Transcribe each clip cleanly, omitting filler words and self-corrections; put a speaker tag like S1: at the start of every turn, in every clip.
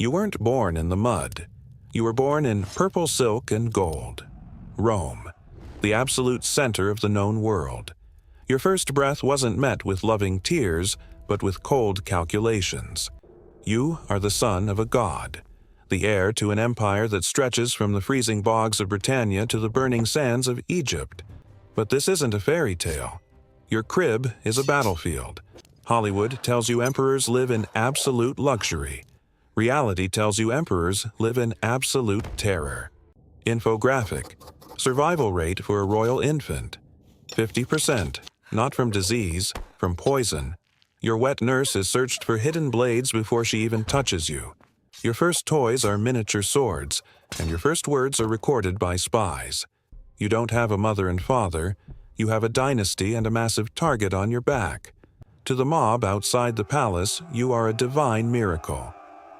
S1: You weren't born in the mud. You were born in purple silk and gold. Rome, the absolute center of the known world. Your first breath wasn't met with loving tears, but with cold calculations. You are the son of a god, the heir to an empire that stretches from the freezing bogs of Britannia to the burning sands of Egypt. But this isn't a fairy tale. Your crib is a battlefield. Hollywood tells you emperors live in absolute luxury. Reality tells you emperors live in absolute terror. Infographic: survival rate for a royal infant: 50%, not from disease, from poison. Your wet nurse is searched for hidden blades before she even touches you. Your first toys are miniature swords, and your first words are recorded by spies. You don't have a mother and father. You have a dynasty and a massive target on your back. To the mob outside the palace, you are a divine miracle.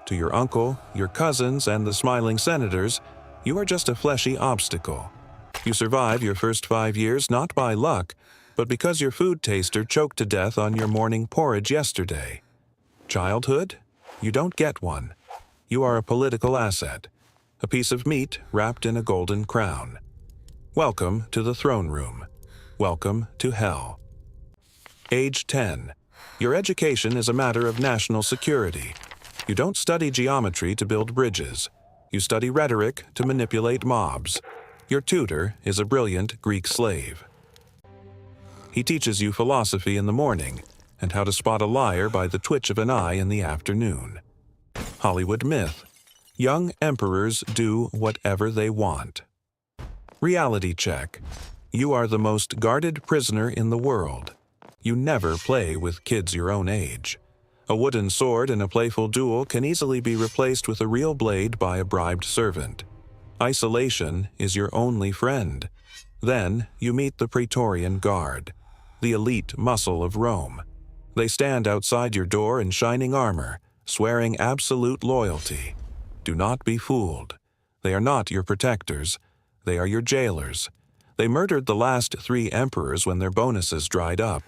S1: To your uncle, your cousins, and the smiling senators, you are just a fleshy obstacle. You survive your first 5 years not by luck, but because your food taster choked to death on your morning porridge yesterday. Childhood? You don't get one. You are a political asset, a piece of meat wrapped in a golden crown. Welcome to the throne room. Welcome to hell. Age 10. Your education is a matter of national security. You don't study geometry to build bridges. You study rhetoric to manipulate mobs. Your tutor is a brilliant Greek slave. He teaches you philosophy in the morning and how to spot a liar by the twitch of an eye in the afternoon. Hollywood myth: young emperors do whatever they want. Reality check: you are the most guarded prisoner in the world. You never play with kids your own age. A wooden sword in a playful duel can easily be replaced with a real blade by a bribed servant. Isolation is your only friend. Then you meet the Praetorian Guard, the elite muscle of Rome. They stand outside your door in shining armor, swearing absolute loyalty. Do not be fooled. They are not your protectors. They are your jailers. They murdered the last 3 emperors when their bonuses dried up.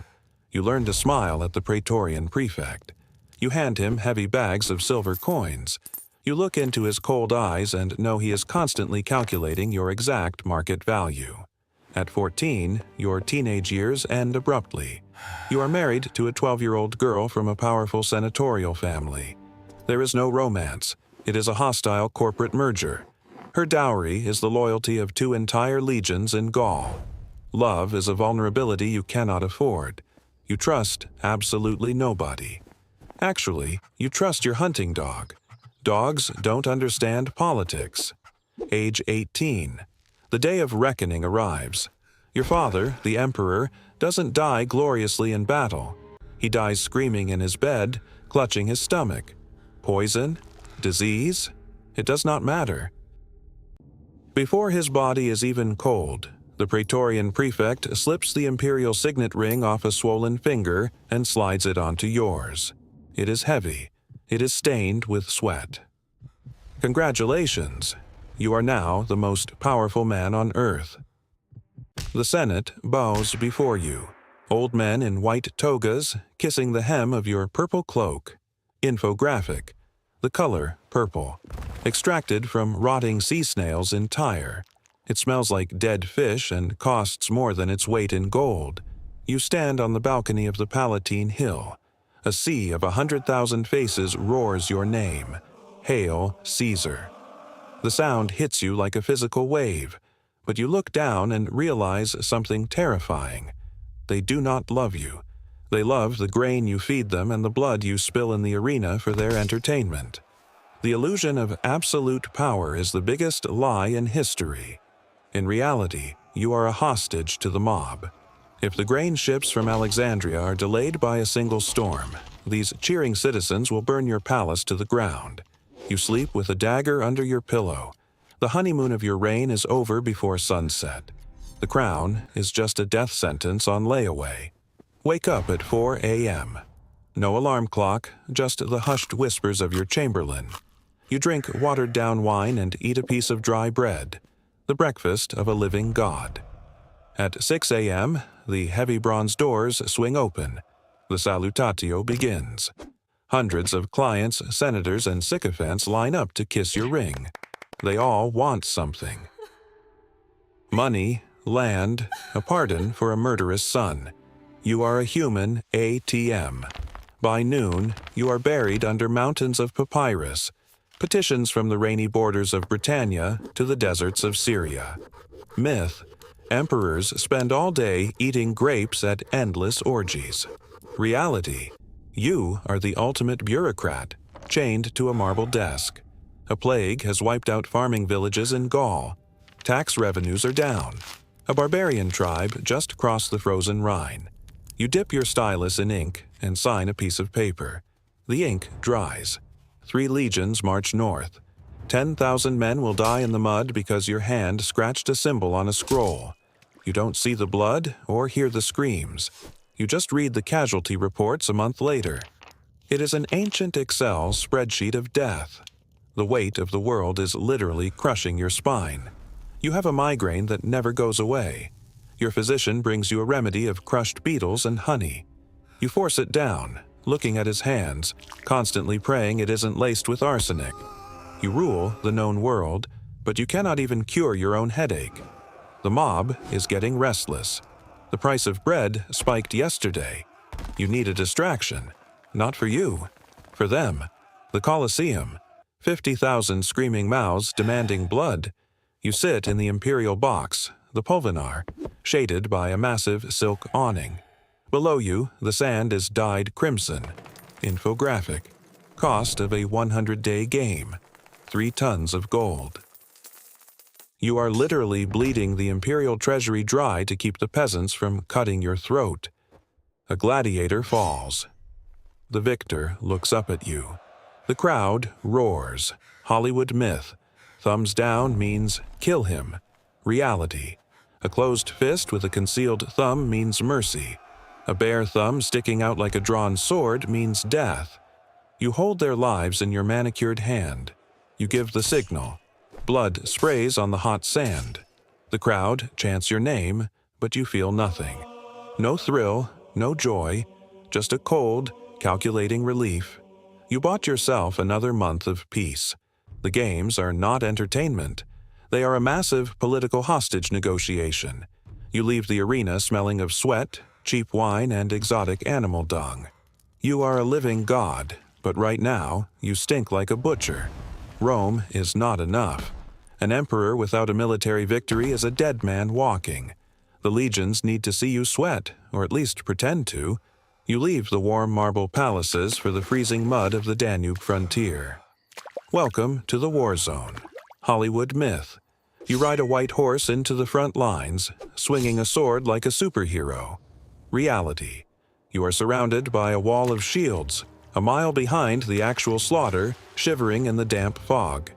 S1: You learn to smile at the Praetorian prefect. You hand him heavy bags of silver coins. You look into his cold eyes and know he is constantly calculating your exact market value. At 14, your teenage years end abruptly. You are married to a 12-year-old girl from a powerful senatorial family. There is no romance. It is a hostile corporate merger. Her dowry is the loyalty of 2 entire legions in Gaul. Love is a vulnerability you cannot afford. You trust absolutely nobody. Actually, you trust your hunting dog. Dogs don't understand politics. Age 18. The day of reckoning arrives. Your father, the emperor, doesn't die gloriously in battle. He dies screaming in his bed, clutching his stomach. Poison? Disease? It does not matter. Before his body is even cold, the Praetorian prefect slips the imperial signet ring off a swollen finger and slides it onto yours. It is heavy. It is stained with sweat. Congratulations! You are now the most powerful man on earth. The Senate bows before you. Old men in white togas kissing the hem of your purple cloak. Infographic: the color purple, extracted from rotting sea snails in Tyre. It smells like dead fish and costs more than its weight in gold. You stand on the balcony of the Palatine Hill. A sea of 100,000 faces roars your name. Hail, Caesar. The sound hits you like a physical wave, but you look down and realize something terrifying. They do not love you. They love the grain you feed them and the blood you spill in the arena for their entertainment. The illusion of absolute power is the biggest lie in history. In reality, you are a hostage to the mob. If the grain ships from Alexandria are delayed by a single storm, these cheering citizens will burn your palace to the ground. You sleep with a dagger under your pillow. The honeymoon of your reign is over before sunset. The crown is just a death sentence on layaway. Wake up at 4 a.m. No alarm clock, just the hushed whispers of your chamberlain. You drink watered-down wine and eat a piece of dry bread, the breakfast of a living god. At 6 a.m., the heavy bronze doors swing open. The salutatio begins. Hundreds of clients, senators, and sycophants line up to kiss your ring. They all want something. Money, land, a pardon for a murderous son. You are a human ATM. By noon, you are buried under mountains of papyrus, petitions from the rainy borders of Britannia to the deserts of Syria. Myth: emperors spend all day eating grapes at endless orgies. Reality: you are the ultimate bureaucrat, chained to a marble desk. A plague has wiped out farming villages in Gaul. Tax revenues are down. A barbarian tribe just crossed the frozen Rhine. You dip your stylus in ink and sign a piece of paper. The ink dries. 3 legions march north. 10,000 men will die in the mud because your hand scratched a symbol on a scroll. You don't see the blood or hear the screams. You just read the casualty reports a month later. It is an ancient Excel spreadsheet of death. The weight of the world is literally crushing your spine. You have a migraine that never goes away. Your physician brings you a remedy of crushed beetles and honey. You force it down, looking at his hands, constantly praying it isn't laced with arsenic. You rule the known world, but you cannot even cure your own headache. The mob is getting restless. The price of bread spiked yesterday. You need a distraction. Not for you. For them. The Colosseum. 50,000 screaming mouths demanding blood. You sit in the imperial box, the pulvinar, shaded by a massive silk awning. Below you, the sand is dyed crimson. Infographic. Cost of a 100-day game. 3 tons of gold. You are literally bleeding the imperial treasury dry to keep the peasants from cutting your throat. A gladiator falls. The victor looks up at you. The crowd roars. Hollywood myth. Thumbs down means kill him. Reality. A closed fist with a concealed thumb means mercy. A bare thumb sticking out like a drawn sword means death. You hold their lives in your manicured hand. You give the signal. Blood sprays on the hot sand. The crowd chants your name, but you feel nothing. No thrill, no joy, just a cold, calculating relief. You bought yourself another month of peace. The games are not entertainment. They are a massive political hostage negotiation. You leave the arena smelling of sweat, cheap wine, and exotic animal dung. You are a living god, but right now you stink like a butcher. Rome is not enough. An emperor without a military victory is a dead man walking. The legions need to see you sweat, or at least pretend to. You leave the warm marble palaces for the freezing mud of the Danube frontier. Welcome to the war zone. Hollywood myth. You ride a white horse into the front lines, swinging a sword like a superhero. Reality. You are surrounded by a wall of shields, a mile behind the actual slaughter, shivering in the damp fog.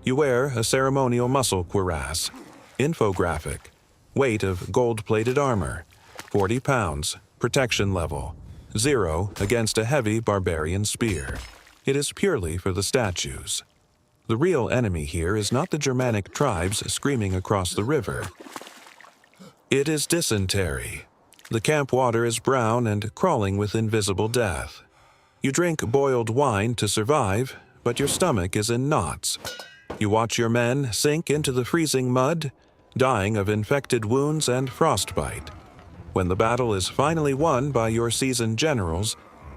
S1: You wear a ceremonial muscle cuirass. Infographic. Weight of gold-plated armor. 40 pounds. Protection level. 0 against a heavy barbarian spear. It is purely for the statues. The real enemy here is not the Germanic tribes screaming across the river. It is dysentery. The camp water is brown and crawling with invisible death. You drink boiled wine to survive, but your stomach is in knots. You watch your men sink into the freezing mud, dying of infected wounds and frostbite. When the battle is finally won by your seasoned generals,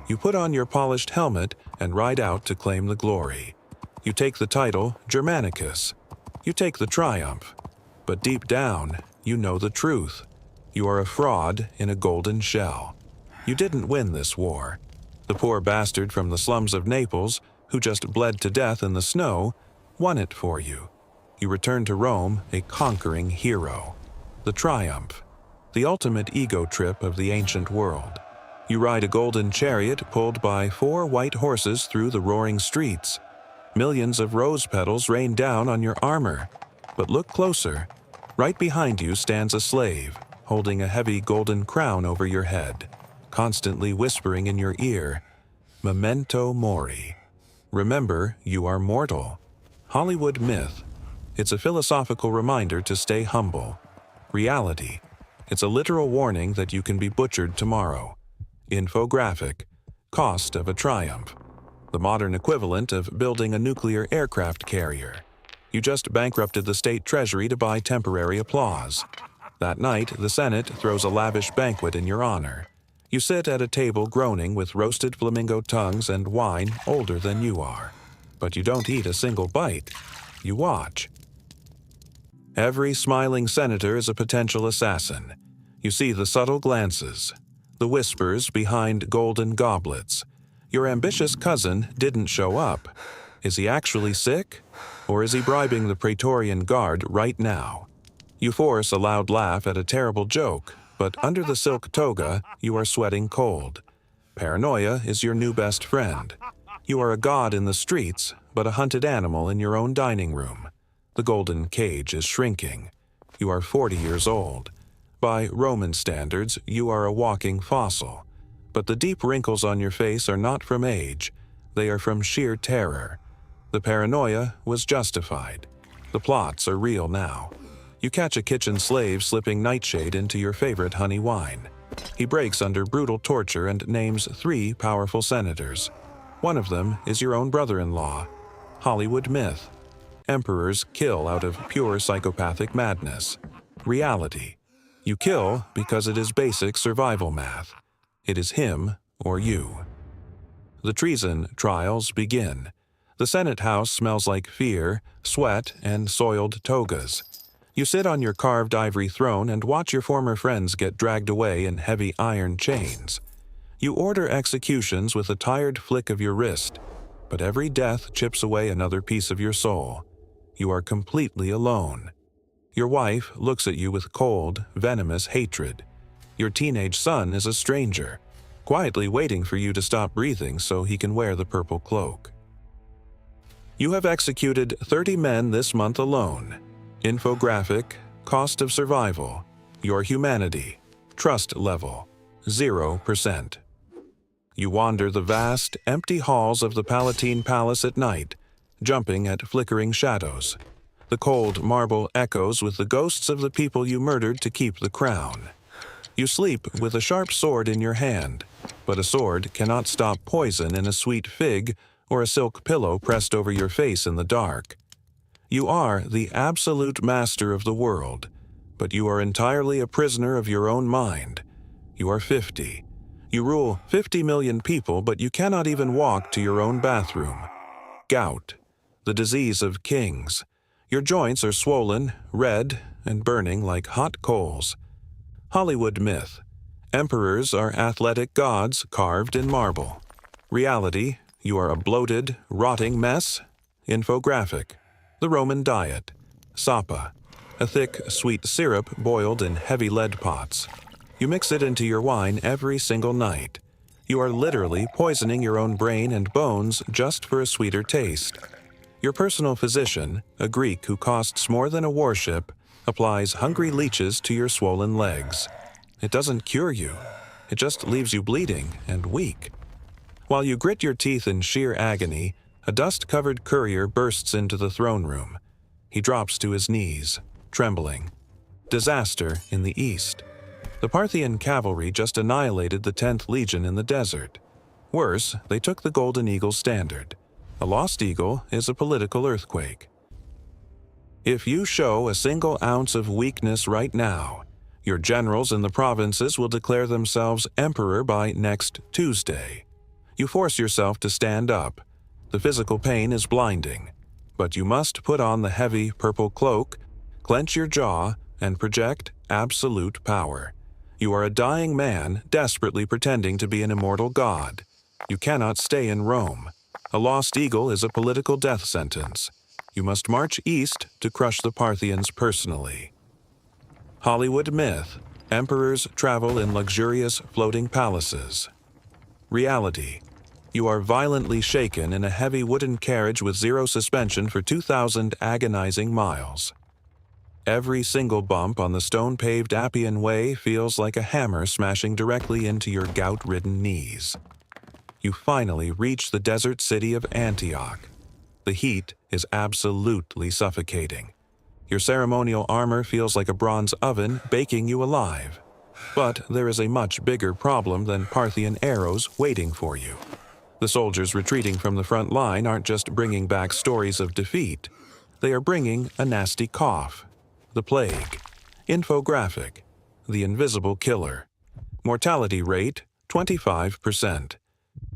S1: you put on your polished helmet and ride out to claim the glory. You take the title Germanicus. You take the triumph. But deep down, you know the truth. You are a fraud in a golden shell. You didn't win this war. The poor bastard from the slums of Naples, who just bled to death in the snow, won it for you. You return to Rome a conquering hero. The triumph. The ultimate ego trip of the ancient world. You ride a golden chariot pulled by 4 white horses through the roaring streets. Millions of rose petals rain down on your armor. But look closer. Right behind you stands a slave, holding a heavy golden crown over your head, constantly whispering in your ear, "Memento mori." Remember, you are mortal. Hollywood myth. It's a philosophical reminder to stay humble. Reality. It's a literal warning that you can be butchered tomorrow. Infographic. Cost of a triumph. the modern equivalent of building a nuclear aircraft carrier. You just bankrupted the state treasury to buy temporary applause. That night, the Senate throws a lavish banquet in your honor. You sit at a table groaning with roasted flamingo tongues and wine older than you are. But you don't eat a single bite. You watch. Every smiling senator is a potential assassin. You see the subtle glances, the whispers behind golden goblets. Your ambitious cousin didn't show up. Is he actually sick? Or is he bribing the Praetorian Guard right now? You force a loud laugh at a terrible joke, but under the silk toga, you are sweating cold. Paranoia is your new best friend. You are a god in the streets, but a hunted animal in your own dining room. The golden cage is shrinking. You are 40 years old. By Roman standards, you are a walking fossil. But the deep wrinkles on your face are not from age. They are from sheer terror. The paranoia was justified. The plots are real now. You catch a kitchen slave slipping nightshade into your favorite honey wine. He breaks under brutal torture and names 3 powerful senators. One of them is your own brother-in-law. Hollywood myth. Emperors kill out of pure psychopathic madness. Reality. You kill because it is basic survival math. It is him or you. The treason trials begin. The Senate House smells like fear, sweat, and soiled togas. You sit on your carved ivory throne and watch your former friends get dragged away in heavy iron chains. You order executions with a tired flick of your wrist, but every death chips away another piece of your soul. You are completely alone. Your wife looks at you with cold, venomous hatred. Your teenage son is a stranger, quietly waiting for you to stop breathing so he can wear the purple cloak. You have executed 30 men this month alone. Infographic, cost of survival, your humanity, trust level, 0%. You wander the vast, empty halls of the Palatine Palace at night, jumping at flickering shadows. The cold marble echoes with the ghosts of the people you murdered to keep the crown. You sleep with a sharp sword in your hand, but a sword cannot stop poison in a sweet fig or a silk pillow pressed over your face in the dark. You are the absolute master of the world, but you are entirely a prisoner of your own mind. You are 50. You rule 50 million people, but you cannot even walk to your own bathroom. Gout, the disease of kings. Your joints are swollen, red, and burning like hot coals. Hollywood myth. Emperors are athletic gods carved in marble. Reality, you are a bloated, rotting mess. Infographic. The Roman diet. Sapa, a thick, sweet syrup boiled in heavy lead pots. You mix it into your wine every single night. You are literally poisoning your own brain and bones just for a sweeter taste. Your personal physician, a Greek who costs more than a warship, applies hungry leeches to your swollen legs. It doesn't cure you. It just leaves you bleeding and weak. While you grit your teeth in sheer agony, a dust-covered courier bursts into the throne room. He drops to his knees, trembling. Disaster in the east. The Parthian cavalry just annihilated the 10th Legion in the desert. Worse, they took the Golden Eagle standard. A lost eagle is a political earthquake. If you show a single ounce of weakness right now, your generals in the provinces will declare themselves emperor by next Tuesday. You force yourself to stand up. The physical pain is blinding, but you must put on the heavy purple cloak, clench your jaw, and project absolute power. You are a dying man desperately pretending to be an immortal god. You cannot stay in Rome. A lost eagle is a political death sentence. You must march east to crush the Parthians personally. Hollywood myth. Emperors travel in luxurious floating palaces. Reality. You are violently shaken in a heavy wooden carriage with zero suspension for 2,000 agonizing miles. Every single bump on the stone-paved Appian Way feels like a hammer smashing directly into your gout-ridden knees. You finally reach the desert city of Antioch. The heat is absolutely suffocating. Your ceremonial armor feels like a bronze oven baking you alive. But there is a much bigger problem than Parthian arrows waiting for you. The soldiers retreating from the front line aren't just bringing back stories of defeat. They are bringing a nasty cough, the plague, infographic, the invisible killer. Mortality rate, 25%.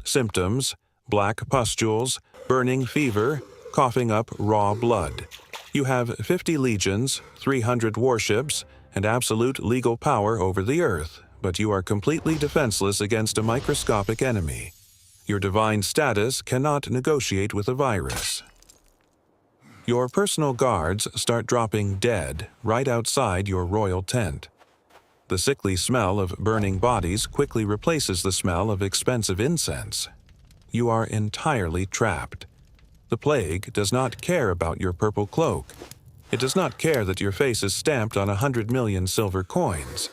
S1: Symptoms, black pustules, burning fever, coughing up raw blood. You have 50 legions, 300 warships, and absolute legal power over the earth, but you are completely defenseless against a microscopic enemy. Your divine status cannot negotiate with a virus. Your personal guards start dropping dead right outside your royal tent. The sickly smell of burning bodies quickly replaces the smell of expensive incense. You are entirely trapped. The plague does not care about your purple cloak. It does not care that your face is stamped on 100 million silver coins.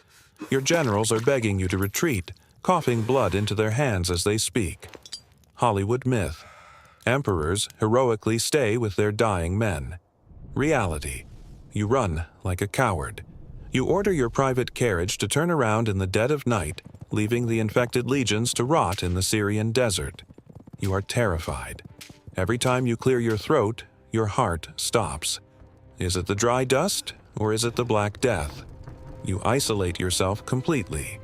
S1: Your generals are begging you to retreat, coughing blood into their hands as they speak. Hollywood myth. Emperors heroically stay with their dying men. Reality. You run like a coward. You order your private carriage to turn around in the dead of night, leaving the infected legions to rot in the Syrian desert. You are terrified. Every time you clear your throat, your heart stops. Is it the dry dust, or is it the Black Death? You isolate yourself completely.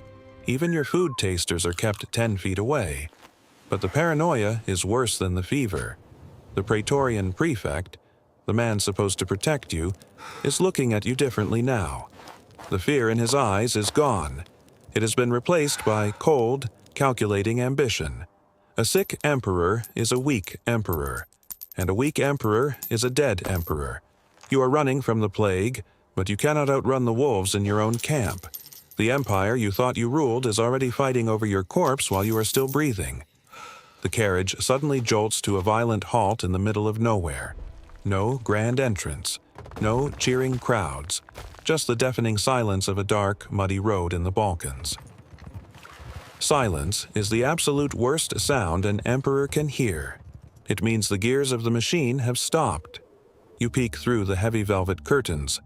S1: Even your food tasters are kept 10 feet away. But the paranoia is worse than the fever. The Praetorian prefect, the man supposed to protect you, is looking at you differently now. The fear in his eyes is gone. It has been replaced by cold, calculating ambition. A sick emperor is a weak emperor, and a weak emperor is a dead emperor. You are running from the plague, but you cannot outrun the wolves in your own camp. The empire you thought you ruled is already fighting over your corpse while you are still breathing. The carriage suddenly jolts to a violent halt in the middle of nowhere. No grand entrance, no cheering crowds, just the deafening silence of a dark, muddy road in the Balkans. Silence is the absolute worst sound an emperor can hear. It means the gears of the machine have stopped. You peek through the heavy velvet curtains.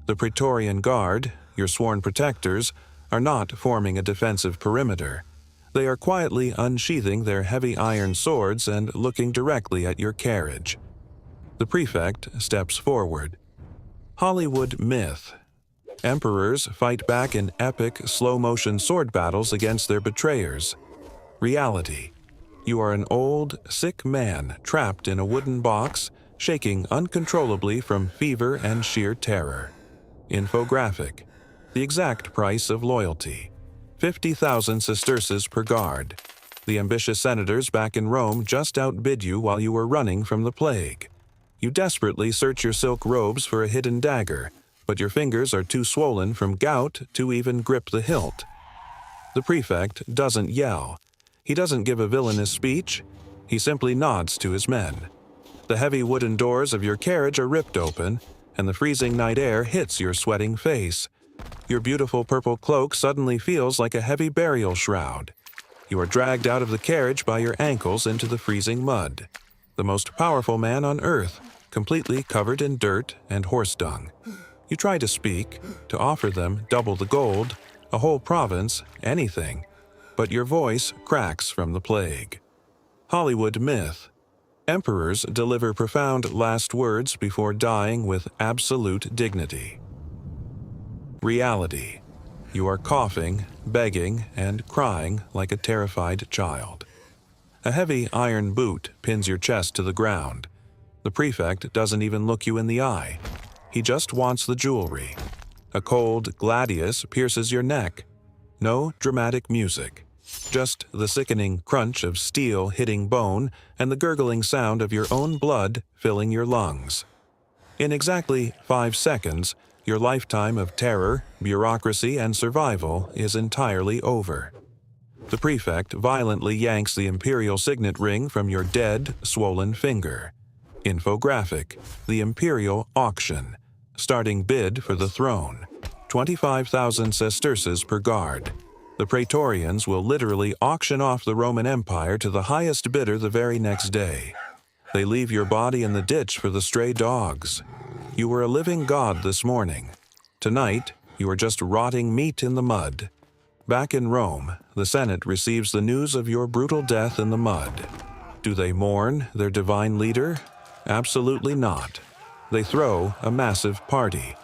S1: The Praetorian Guard, your sworn protectors, are not forming a defensive perimeter. They are quietly unsheathing their heavy iron swords and looking directly at your carriage. The prefect steps forward. Hollywood myth. Emperors fight back in epic, slow-motion sword battles against their betrayers. Reality. You are an old, sick man trapped in a wooden box, shaking uncontrollably from fever and sheer terror. Infographic. The exact price of loyalty. 50,000 sesterces per guard. The ambitious senators back in Rome just outbid you while you were running from the plague. You desperately search your silk robes for a hidden dagger, but your fingers are too swollen from gout to even grip the hilt. The prefect doesn't yell. He doesn't give a villainous speech. He simply nods to his men. The heavy wooden doors of your carriage are ripped open, and the freezing night air hits your sweating face. Your beautiful purple cloak suddenly feels like a heavy burial shroud. You are dragged out of the carriage by your ankles into the freezing mud. The most powerful man on earth, completely covered in dirt and horse dung. You try to speak, to offer them double the gold, a whole province, anything, but your voice cracks from the plague. Hollywood myth. Emperors deliver profound last words before dying with absolute dignity. Reality. You are coughing, begging, and crying like a terrified child. A heavy iron boot pins your chest to the ground. The prefect doesn't even look you in the eye. He just wants the jewelry. A cold gladius pierces your neck. No dramatic music. Just the sickening crunch of steel hitting bone and the gurgling sound of your own blood filling your lungs. In exactly 5 seconds, your lifetime of terror, bureaucracy, and survival is entirely over. The prefect violently yanks the imperial signet ring from your dead, swollen finger. Infographic. The imperial auction. Starting bid for the throne. 25,000 sesterces per guard. The Praetorians will literally auction off the Roman Empire to the highest bidder the very next day. They leave your body in the ditch for the stray dogs. You were a living god this morning. Tonight, you are just rotting meat in the mud. Back in Rome, the Senate receives the news of your brutal death in the mud. Do they mourn their divine leader? Absolutely not. They throw a massive party.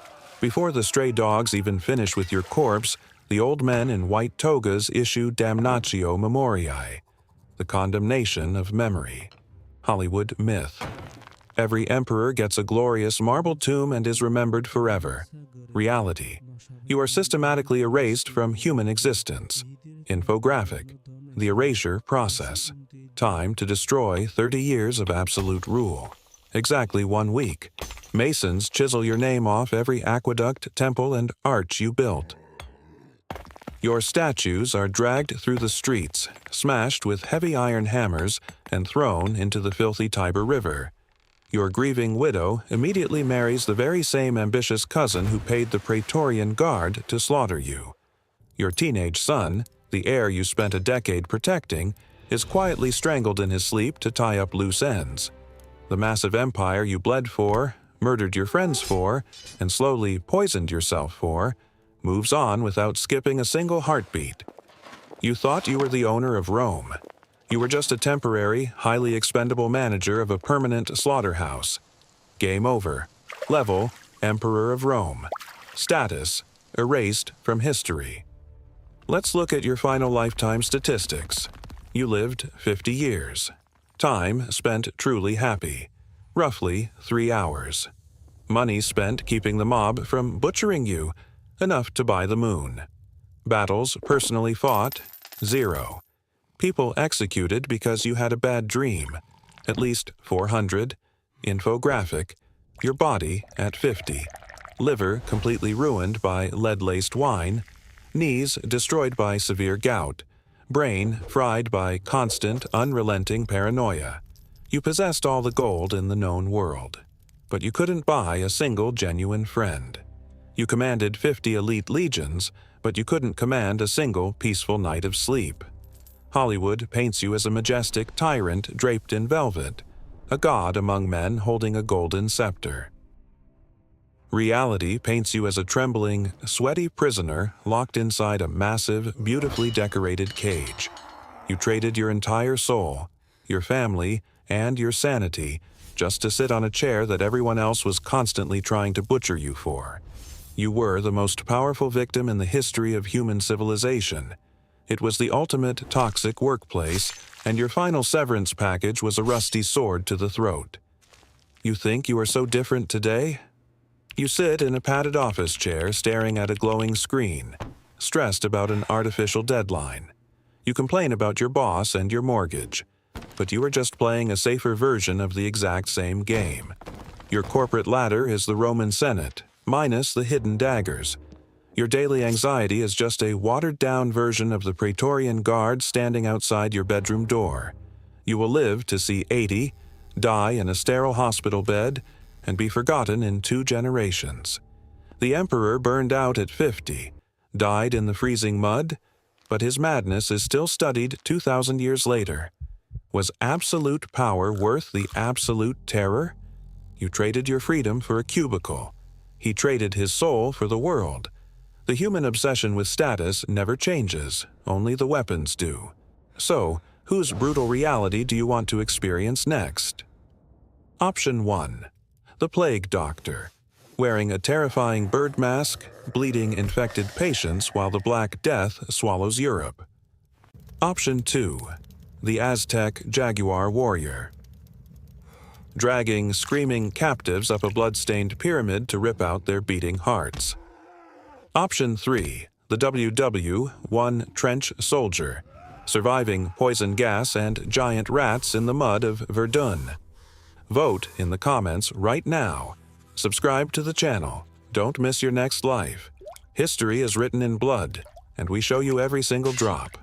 S1: Before the stray dogs even finish with your corpse, the old men in white togas issue damnatio memoriae, the condemnation of memory. Hollywood myth. Every emperor gets a glorious marble tomb and is remembered forever. Reality. You are systematically erased from human existence. Infographic. The erasure process. Time to destroy 30 years of absolute rule. Exactly 1 week. Masons chisel your name off every aqueduct, temple, and arch you built. Your statues are dragged through the streets, smashed with heavy iron hammers, and thrown into the filthy Tiber River. Your grieving widow immediately marries the very same ambitious cousin who paid the Praetorian Guard to slaughter you. Your teenage son, the heir you spent a decade protecting, is quietly strangled in his sleep to tie up loose ends. The massive empire you bled for, murdered your friends for, and slowly poisoned yourself for, moves on without skipping a single heartbeat. You thought you were the owner of Rome. You were just a temporary, highly expendable manager of a permanent slaughterhouse. Game over. Level, Emperor of Rome. Status, erased from history. Let's look at your final lifetime statistics. You lived 50 years. Time spent truly happy. Roughly 3 hours. Money spent keeping the mob from butchering you, enough to buy the moon. Battles personally fought, 0. People executed because you had a bad dream, at least 400. Infographic. Your body at 50. Liver completely ruined by lead-laced wine. Knees destroyed by severe gout. Brain fried by constant, unrelenting paranoia. You possessed all the gold in the known world, but you couldn't buy a single genuine friend. You commanded 50 elite legions, but you couldn't command a single peaceful night of sleep. Hollywood paints you as a majestic tyrant draped in velvet, a god among men holding a golden scepter. Reality paints you as a trembling, sweaty prisoner locked inside a massive, beautifully decorated cage. You traded your entire soul, your family, and your sanity just to sit on a chair that everyone else was constantly trying to butcher you for. You were the most powerful victim in the history of human civilization. It was the ultimate toxic workplace, and your final severance package was a rusty sword to the throat. You think you are so different today? You sit in a padded office chair staring at a glowing screen, stressed about an artificial deadline. You complain about your boss and your mortgage, but you are just playing a safer version of the exact same game. Your corporate ladder is the Roman Senate, minus the hidden daggers. Your daily anxiety is just a watered-down version of the Praetorian Guard standing outside your bedroom door. You will live to see 80, die in a sterile hospital bed, and be forgotten in 2 generations. The emperor burned out at 50, died in the freezing mud, but his madness is still studied 2,000 years later. Was absolute power worth the absolute terror? You traded your freedom for a cubicle. He traded his soul for the world. The human obsession with status never changes, only the weapons do. So, whose brutal reality do you want to experience next? Option 1. The Plague Doctor, wearing a terrifying bird mask, bleeding infected patients while the Black Death swallows Europe. Option 2. The Aztec Jaguar Warrior, dragging screaming captives up a blood-stained pyramid to rip out their beating hearts. Option 3. The WW-1 Trench Soldier, surviving poison gas and giant rats in the mud of Verdun. Vote in the comments right now. Subscribe to the channel. Don't miss your next life. History is written in blood, and we show you every single drop.